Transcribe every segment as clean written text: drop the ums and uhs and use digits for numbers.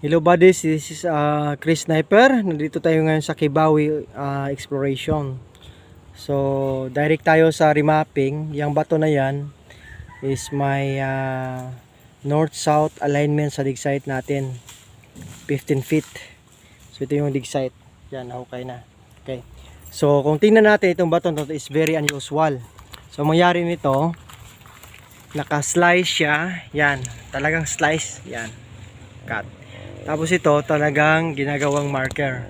Hello buddies, this is Chris Sniper. Nandito tayo ngayon sa Kibawe Exploration. So, direct tayo sa remapping. Yang bato na yan is may north-south alignment sa dig site natin. 15 feet. So, ito yung dig site. Yan, okay na. Okay. So, kung tingnan natin itong bato na ito is very unusual. So, mangyari nito, naka-slice siya. Yan, talagang slice. Yan, cut. Tapos ito talagang ginagawang marker.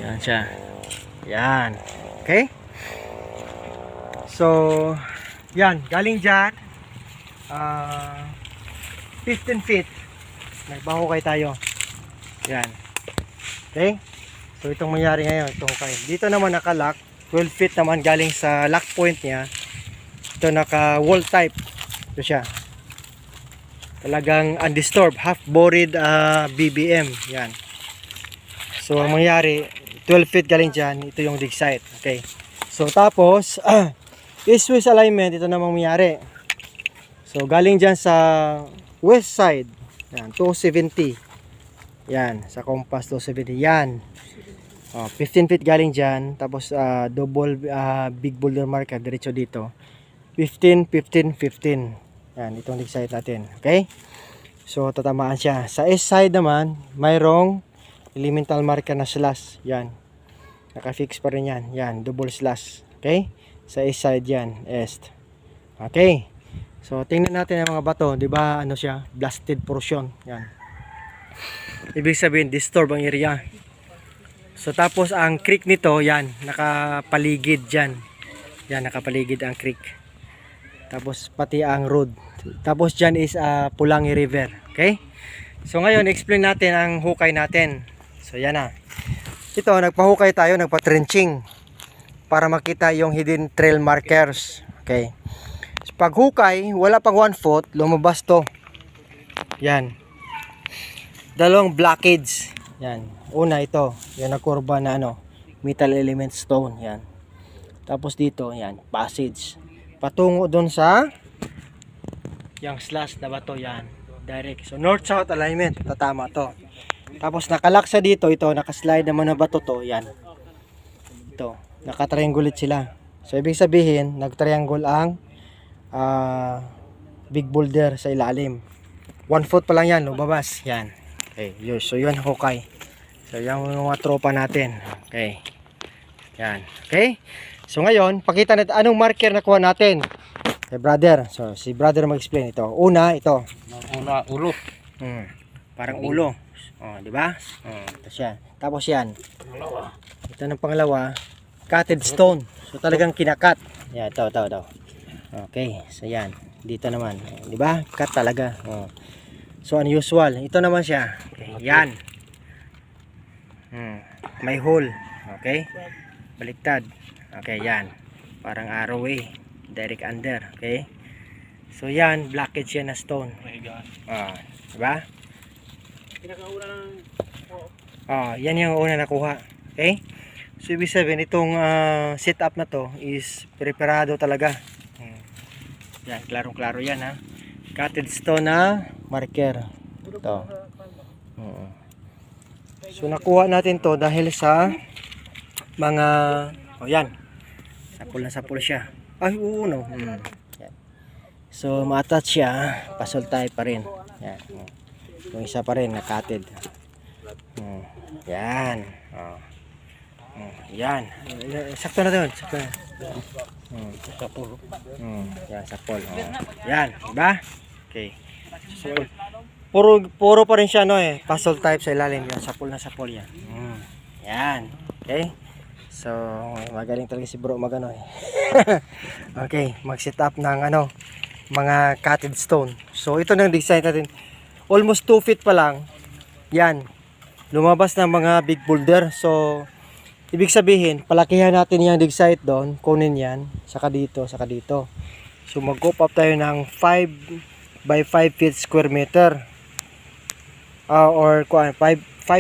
Yan siya. Yan. Okay? So, yan. Galing dyan. 15 feet. Nagbahukay tayo. Yan. Okay? So, itong mangyari ngayon. Ito hukay. Dito naman naka-lock. 12 feet naman galing sa lock point niya. Ito naka-wall type. Ito siya. Talagang undisturbed, half bored BBM. Yan. So ang mangyari, 12 feet galing dyan, ito yung dig site. Okay. So tapos, east-west alignment, ito namang mangyari. So galing dyan sa west side, yan, 270. Yan, sa compass 270. Yan. 15 feet galing dyan, tapos double big boulder marker, diretso dito. 15, 15, 15. Yan, itong dig site natin. Okay? So, tatamaan siya. Sa east side naman, mayroong elemental marker na slash. Yan. Naka-fix pa rin yan. Yan, double slash. Okay? Sa east side yan, east. Okay. So, tingnan natin ang mga bato. Diba, ano siya? Blasted portion. Yan. Ibig sabihin, disturb ang area. So, tapos ang creek nito, yan. Nakapaligid dyan. Yan, nakapaligid ang creek. Tapos pati ang road. Tapos dyan is Pulangi River. Okay? So ngayon, explain natin ang hukay natin. So yan na. Ito, nagpahukay tayo, nagpa-trenching. Para makita yung hidden trail markers. Okay? So, pag hukay, wala pang 1 foot, lumabas to. Yan. Dalawang blockage. Yan. Una ito, yan na kurba na metal element stone. Yan. Tapos dito, yan, passage. Patungo doon sa yung slash na bato, yan, direct. So north-south alignment, tatama to. Tapos nakalaksa dito, ito nakaslide naman na bato to, yan. Ito, nakatriangulate sila. So ibig sabihin, nagtriangle ang big boulder sa ilalim. 1 foot pa lang yan, lumabas. Yan. Okay, yun. So yun, hukay. So yan mga tropa natin. Okay. Yan. Okay. So ngayon, pakita natin anong marker nakuha natin. Okay, brother. So si brother mag-explain ito. Una, ito. Una, ulo. Parang ulo. Oh, di ba? Ito siya. Tapos yan. Ito ng pangalawa, cutted stone. So talagang kinakat. Yan, ito. Okay, so yan. Dito naman, di ba? Cut talaga. So unusual. Ito naman siya. Okay, yan. May hole. Okay? Baliktad. Okay, yan. Parang arrow direct under. Okay? So yan, blockage yan na stone. Diba? Yan yung una nakuha. Okay? So ibig sabihin, itong setup na to is preparado talaga. Yan, klarong-klaro yan ha. Cutted stone na marker. Ito. So nakuha natin to dahil sa mga yan. Sapul siya. Ay, oo, no. Yan. So, ma-attach siya. Pasol tayo pa rin. Yan. Yung isa pa rin, nakatid. Yan. Yan. Sakto na doon. Sakto na. Sapul. Yan, sapul. Yan. Diba? Okay. So, puro pa rin siya, pasol type sa ilalim. Yan, sapul na sapul yan. Yan. Okay. So, magaling talaga si bro magano Okay, mag-set up ng mga cutted stone. So, ito nang design natin. Almost 2 feet pa lang. Yan. Lumabas ng mga big boulder. So, ibig sabihin, palakihan natin yung dig site doon. Kunin yan. Saka dito, saka dito. So, mag-coop up tayo ng 5 by 5 feet square meter. Or 5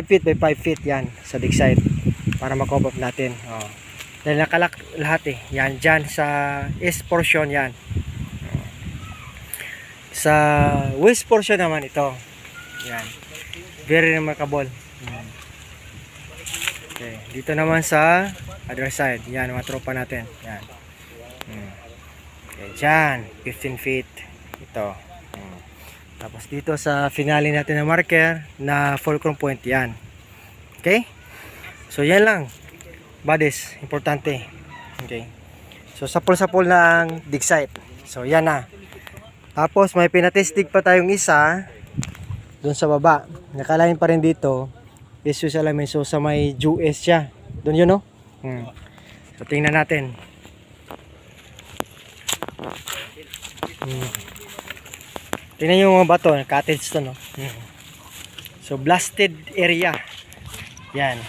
feet by 5 feet yan sa dig site. Para ma-cover up natin. Dahil nakalak lahat Yan, dyan sa east portion yan. Sa west portion naman ito. Yan. Very remarkable. Okay, dito naman sa other side. Yan, mga tropa natin. Yan. Okay, dyan, 15 feet. Ito. Tapos dito sa finale natin na marker na fulcrum point. Yan. Okay? So, yan lang. Buddies, importante. Okay. So, sapol-sapol na ang dig site. So, yan na. Tapos, may pinatestig pa tayong isa doon sa baba. Nakalain pa rin dito. Jesus alamin. So, sa may US siya. Doon yun, no? So, tingnan natin. Tingnan yung mga bato. Cottage to, no? So, blasted area. Yan.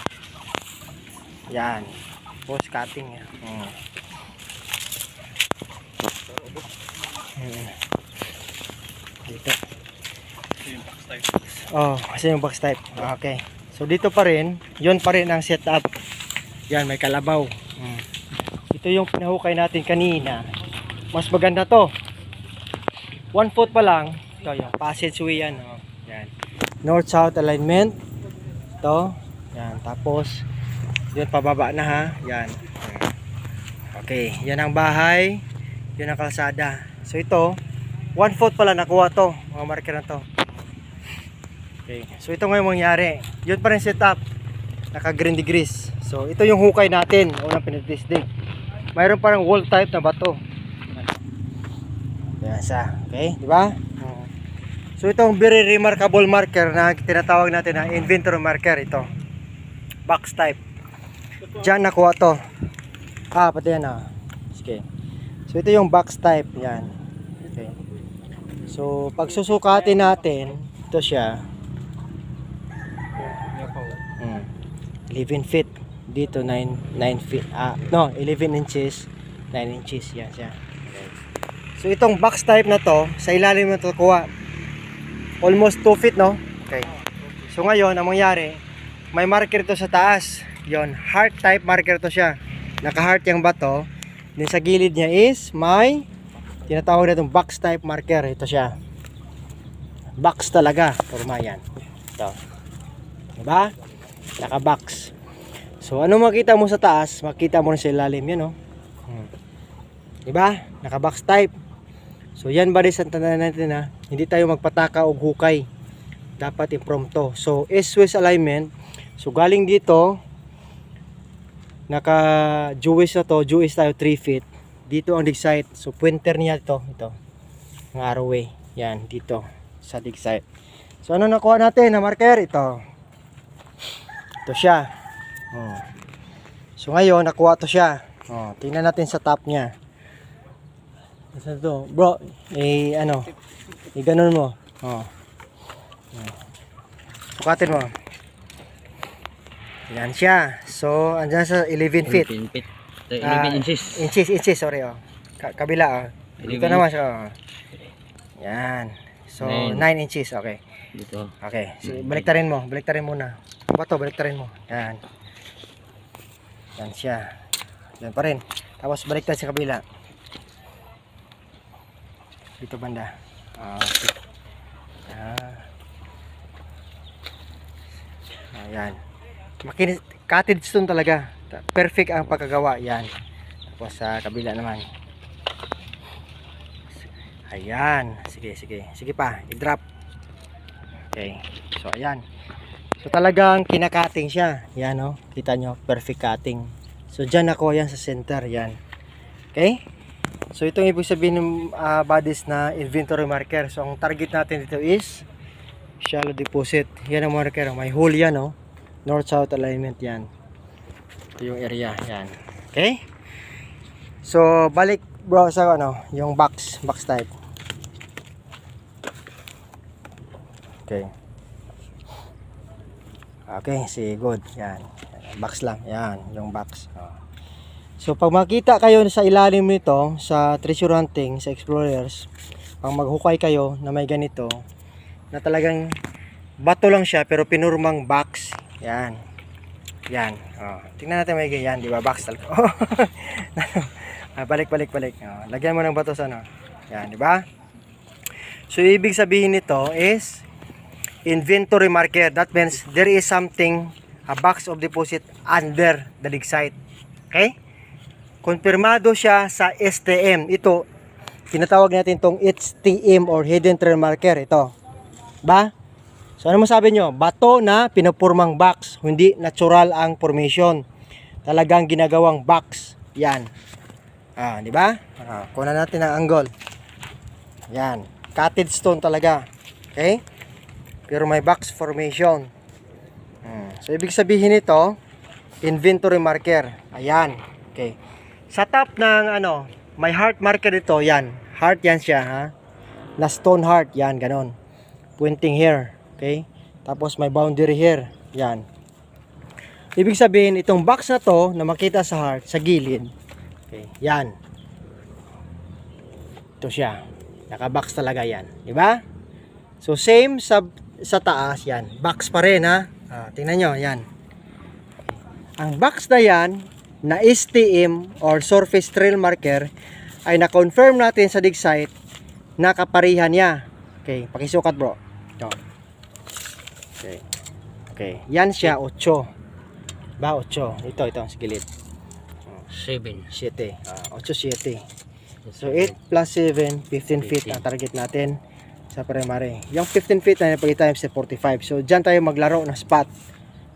Yan. Post cutting. Yan. Dito. Oh, kasi yung box type. Okay. So dito pa rin, yun pa rin ang setup. Yan, may kalabaw. Ito yung pinahukay natin kanina. Mas maganda to. 1 foot pa lang. Ito yung passageway yan. Oh. Yan. North-south alignment. Ito. Yan. Tapos, yun pababa na ha. Yan. Okay. Yan ang bahay. Yun ang kalsada. So ito, 1 foot pala nakuha to. Mga marker na to. Okay. So ito ngayon mangyari. Yun pa rin setup. Naka green degrees. So ito yung hukay natin. Unang pinag-testing. Mayroon parang wall type na bato. Yan sa. Okay, di ba? So itong very remarkable marker na tinatawag natin na inventory marker ito. Box type. Diyan nakuha to. Pati yan Okay. So ito yung box type. Yan. Okay. So pag susukatin natin, ito siya. 11 feet. Dito 9 feet. 11 inches. 9 inches. Yan siya. Okay. So itong box type na to, sa ilalim na to kuha. Almost 2 feet, no? Okay. So ngayon, ang mangyari, may marker to sa taas. Yon, heart type marker to siya. Naka-heart yung bato. Then sa gilid niya is may tinatawag na itong box type marker. Ito siya. Box talaga. Forma yan. Ito. Diba? Naka-box. So ano makita mo sa taas, makita mo rin sa ilalim. Yan, no? Diba? Naka-box type. So yan ba rin sa tanda natin na hindi tayo magpataka o hukay. Dapat impromptu. So east-west alignment. So galing dito, naka-Jewish na to. Jewish tayo 3 feet. Dito ang dig site. So pointer niya ito. Ito. Ang arrowway. Yan. Dito. Sa dig site. So ano nakuha natin na marker? Ito. Ito siya. So ngayon, nakuha to siya. Tingnan natin sa top niya. Isa to, bro, ganun mo. Sukatin mo. Yan siya. So, andyan sa 11 feet. 11 feet. 11 inches. Inches, sorry, kabila, Dito naman siya, Yan. So, 9 inches, okay. Dito. Okay, so, baliktarin muna. Bato, baliktarin mo. Yan. Yan siya. Yan pa rin. Tapos, baliktad sa kabila. Dito banda. Okay. Ayan. Makinis, cottage stone talaga. Perfect ang pagkagawa. Yan. Tapos sa kabila naman. Ayan. Sige. Sige pa. I-drop. Okay. So ayan. So talagang kinakating siya. Yan, no. Kita nyo. Perfect cutting. So dyan ako yan sa center. Yan. Okay. So itong ibig sabihin ng bodies na inventory marker. So ang target natin dito is shallow deposit. Yan ang marker. May hole yan, no? North-south alignment yan. Ito yung area. Yan. Okay? So balik bro sa yung box type. Okay. Okay, see, good. Yan. Box lang. Yan, yung box. So pag makita kayo sa ilalim nito sa treasure hunting, sa explorers, pag maghukay kayo na may ganito na talagang bato lang siya pero pinurmang box. Yan. Yan. Tingnan natin may ganyan, di ba? Box talaga. Balik. Lagyan mo ng bato sa Yan, di ba? So ibig sabihin nito is inventory marker. That means there is something, a box of deposit under the dig site. Okay? Konfirmado siya sa STM. Ito, tinatawag natin itong HTM or hidden trail marker. Ito. Ba? So ano masabi nyo? Bato na pinapurmang box. Hindi natural ang formation. Talagang ginagawang box. Yan. Di ba? Kunan natin ang angle. Yan. Cutted stone talaga. Okay? Pero may box formation. So ibig sabihin ito, inventory marker. Ayan. Okay. Sa top ng may heart marker ito, yan. Heart yan siya, ha? Na stone heart, yan, ganon. Pointing here, okay? Tapos may boundary here, yan. Ibig sabihin, itong box na to, na makita sa heart, sa gilid, okay, yan. Ito siya. Naka-box talaga yan, di ba? So, same sa taas, yan. Box pa rin, ha? Tingnan nyo, yan. Ang box na yan, na STM or surface trail marker ay na-confirm natin sa dig site na kaparihan niya. Okay, pakisukat bro. Ito. Okay. Okay, yan siya 8. Ba 8. Ito sa gilid. 7. 7. 8 7. So 8 plus 7, 15 feet ang target natin sa primary. Yung 15 feet na napag times sa 45. So diyan tayo maglaro ng spot.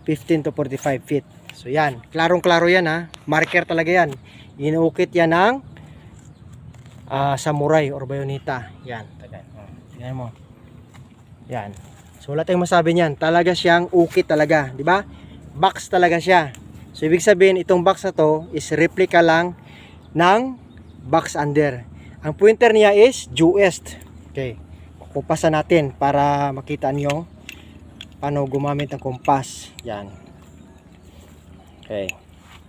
15 to 45 feet. So yan, klarong-klaro yan, ha. Marker talaga yan. Inuukit yan ng samurai or bayoneta. Yan, tingnan mo. Yan. So wala tayong masabi niyan. Talaga siyang ukit talaga, di ba? Box talaga siya. So ibig sabihin itong box na to is replica lang ng box under. Ang pointer niya is due east. Okay. Kumpasan natin para makita niyo paano gumamit ng kompas. Yan. Okay.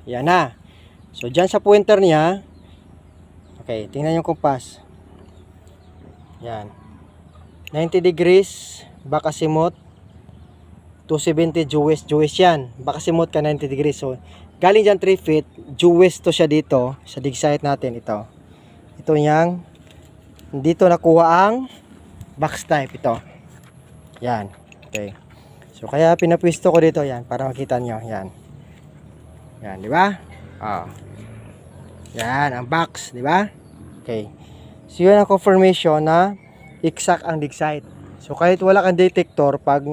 Yan na. So, dyan sa pointer niya. Okay. Tingnan yung kompas. Yan. 90 degrees. Bakasimot. 270 due west. Due west yan. Bakasimot ka 90 degrees. So, galing dyan 3 feet. Due west to siya dito. Sa dig site natin. Ito. Ito yang. Dito nakuha ang box type. Ito. Yan. Okay. So, kaya pinapwisto ko dito. Yan. Para makita nyo. Yan. Yan, di ba? Yan, ang box, di ba? Okay. So, yun ang confirmation na exact ang dig site. So, kahit wala kang detector, pag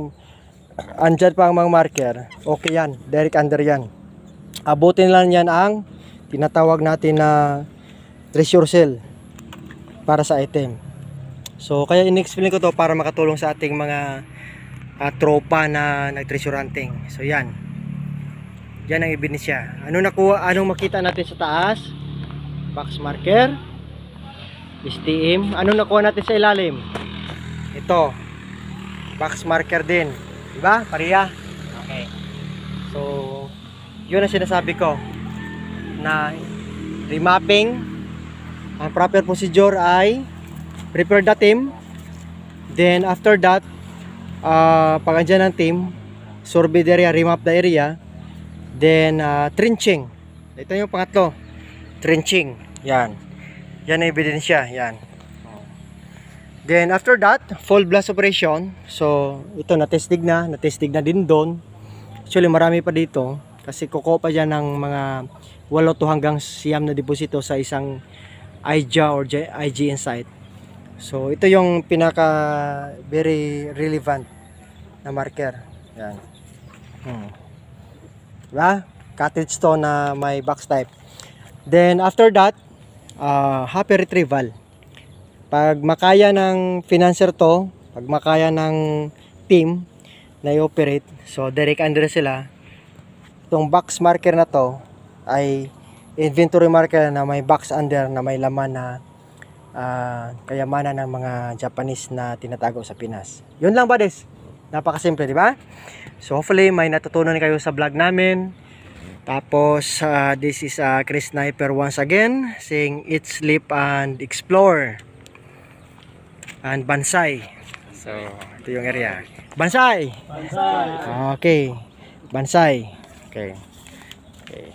andyan pa ang mga marker, okay yan. Direct under yan. Abutin lang yan ang tinatawag natin na treasure cell para sa item. So, kaya in-explain ko to para makatulong sa ating mga tropa na nag-treasure hunting. So, yan. Yan ang ebidensya. Anong makita natin sa taas? Box marker. STM. Anong nakuha natin sa ilalim? Ito. Box marker din. Diba? Pareha. Okay. So, yun ang sinasabi ko. Na remapping. Ang proper procedure ay prepare the team. Then, after that, pag andyan ng team, survey the area, remap the area. Then, trenching. Ito yung pangatlo. Trenching. Yan. Yan ang ebidensya. Yan. Then, after that, full blast operation. So, ito natestig na din doon. Actually, marami pa dito. Kasi kukuha pa dyan ng mga 8 to hanggang 9 na deposito sa isang IJA or IGN site. So, ito yung pinaka very relevant na marker. Yan. Diba? Cutted stone na may box type. Then after that, happy retrieval. Pag makaya ng financer to, pag makaya ng team na i-operate, so direct under sila, itong box marker na to ay inventory marker na may box under na may laman na kayamanan ng mga Japanese na tinatago sa Pinas. Yun lang ba, Des? Napakasimple, di ba? So hopefully may natutunan kayo sa vlog namin. Tapos this is Chris Sniper once again saying eat, sleep and explore and Bansai. So ito yung area. Bansai. Bansai. Okay. Bansai. Okay. Okay.